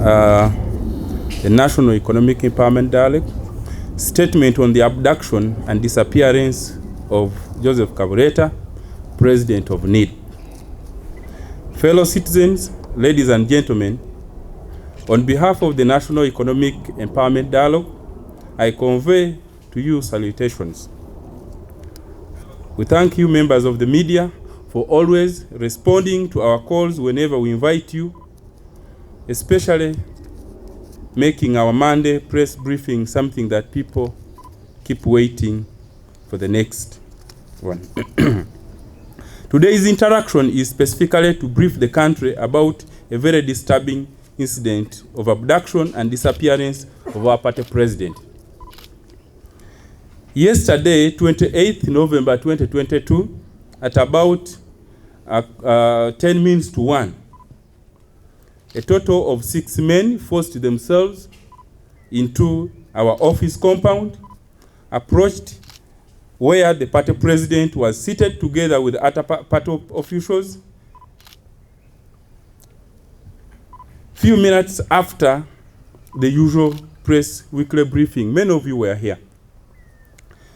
the National Economic Empowerment Dialogue, statement on the abduction and disappearance of Joseph Kabuleta, President of NED. Fellow citizens, ladies and gentlemen, on behalf of the National Economic Empowerment Dialogue, I convey to you salutations. We thank you, members of the media, for always responding to our calls whenever we invite you, especially making our Monday press briefing something that people keep waiting for the next one. Today's interaction is specifically to brief the country about a very disturbing incident of abduction and disappearance of our party president. Yesterday, 28th November 2022, at about 10 minutes to 1, a total of 6 men forced themselves into our office compound, approached where the party president was seated together with other party officials. Few minutes after the usual press weekly briefing, many of you were here.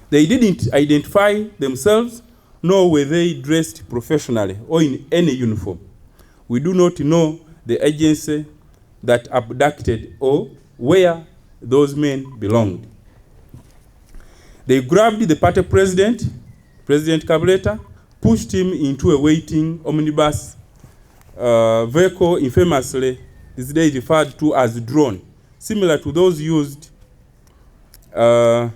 They didn't identify themselves, nor were they dressed professionally or in any uniform. We do not know the agency that abducted or where those men belonged. They grabbed the party president, President Kabuleta, pushed him into a waiting omnibus vehicle, infamously these days referred to as drone, similar to those used on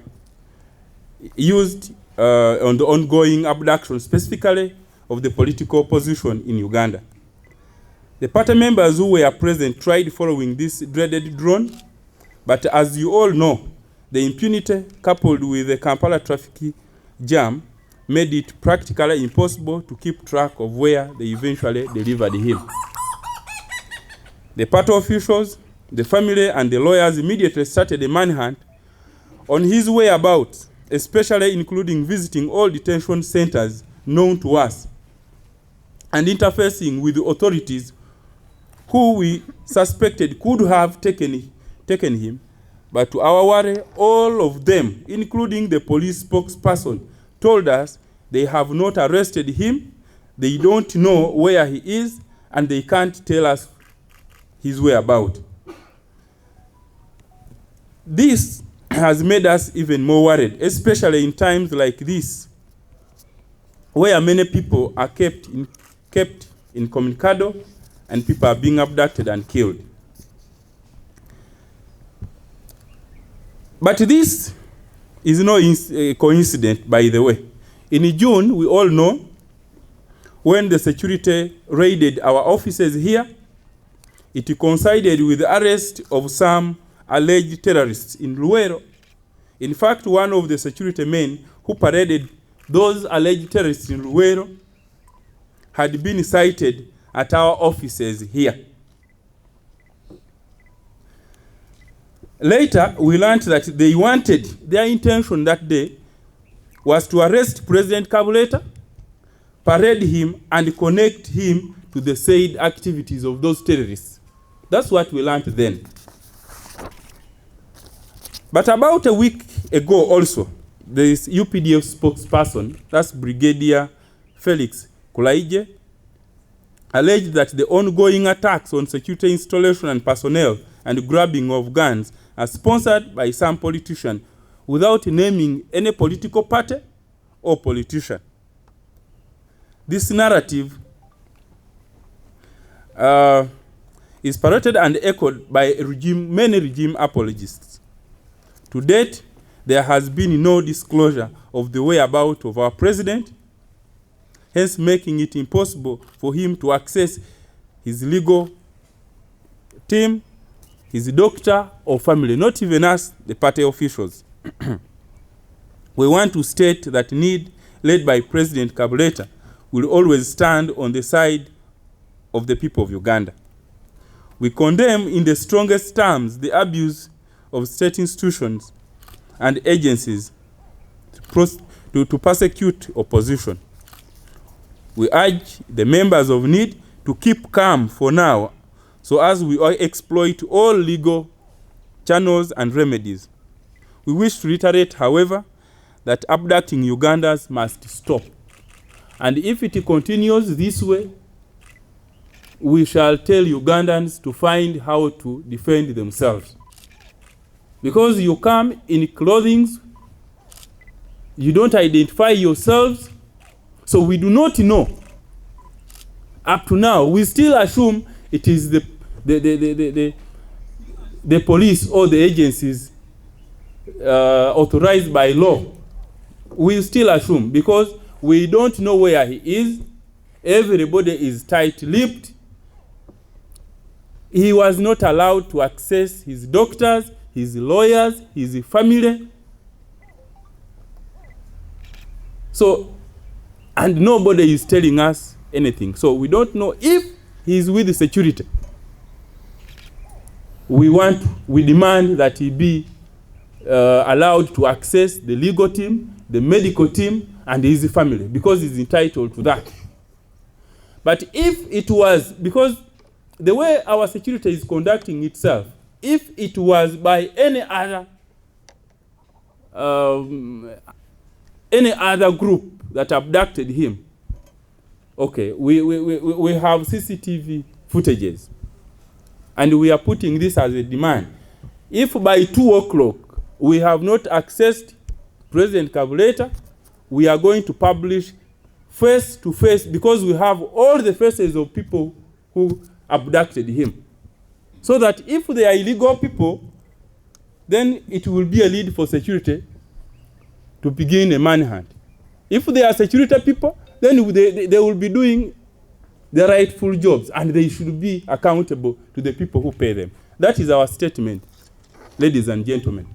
the ongoing abduction, specifically of the political opposition in Uganda. The party members who were present tried following this dreaded drone, but as you all know, the impunity coupled with the Kampala traffic jam made it practically impossible to keep track of where they eventually delivered him. The party officials, the family, and the lawyers immediately started a manhunt on his whereabouts, especially including visiting all detention centers known to us and interfacing with the authorities who we suspected could have taken him. But to our worry, all of them, including the police spokesperson, told us they have not arrested him, they don't know where he is, and they can't tell us his whereabouts. This has made us even more worried, especially in times like this, where many people are kept incommunicado and people are being abducted and killed. But this is no coincidence, by the way. In June, we all know, when the security raided our offices here, it coincided with the arrest of some alleged terrorists in Luero. In fact, one of the security men who paraded those alleged terrorists in Luero had been cited at our offices here. Later, we learned that their intention that day was to arrest President Kabuleta, parade him, and connect him to the said activities of those terrorists. That's what we learned then. But about a week ago also, this UPDF spokesperson, that's Brigadier Felix Kulaije, alleged that the ongoing attacks on security installation and personnel and grabbing of guns are sponsored by some politician without naming any political party or politician. This narrative is parroted and echoed by many regime apologists. To date, there has been no disclosure of the whereabouts of our president, hence making it impossible for him to access his legal team, his doctor, or family, not even us, the party officials. We want to state that NED, led by President Kabuleta, will always stand on the side of the people of Uganda. We condemn in the strongest terms the abuse of state institutions and agencies to persecute opposition. We urge the members of NED to keep calm for now so as we exploit all legal channels and remedies. We wish to reiterate, however, that abducting Ugandans must stop. And if it continues this way, we shall tell Ugandans to find how to defend themselves. Because you come in clothing, you don't identify yourselves, so we do not know. Up to now, we still assume it is the police or the agencies authorized by law. We still assume, because we don't know where he is. Everybody is tight-lipped. He was not allowed to access his doctors, his lawyers, his family. So, and nobody is telling us anything. So we don't know if he's with the security. We demand that he be allowed to access the legal team, the medical team, and his family, because he's entitled to that. But if it was, because the way our security is conducting itself, if it was by any other group that abducted him, okay, we have CCTV footages, and we are putting this as a demand. If by 2 o'clock we have not accessed President Kabuleta, we are going to publish face to face, because we have all the faces of people who abducted him. So that if they are illegal people, then it will be a lead for security to begin a manhunt. If they are security people, then they will be doing the rightful jobs, and they should be accountable to the people who pay them. That is our statement, ladies and gentlemen.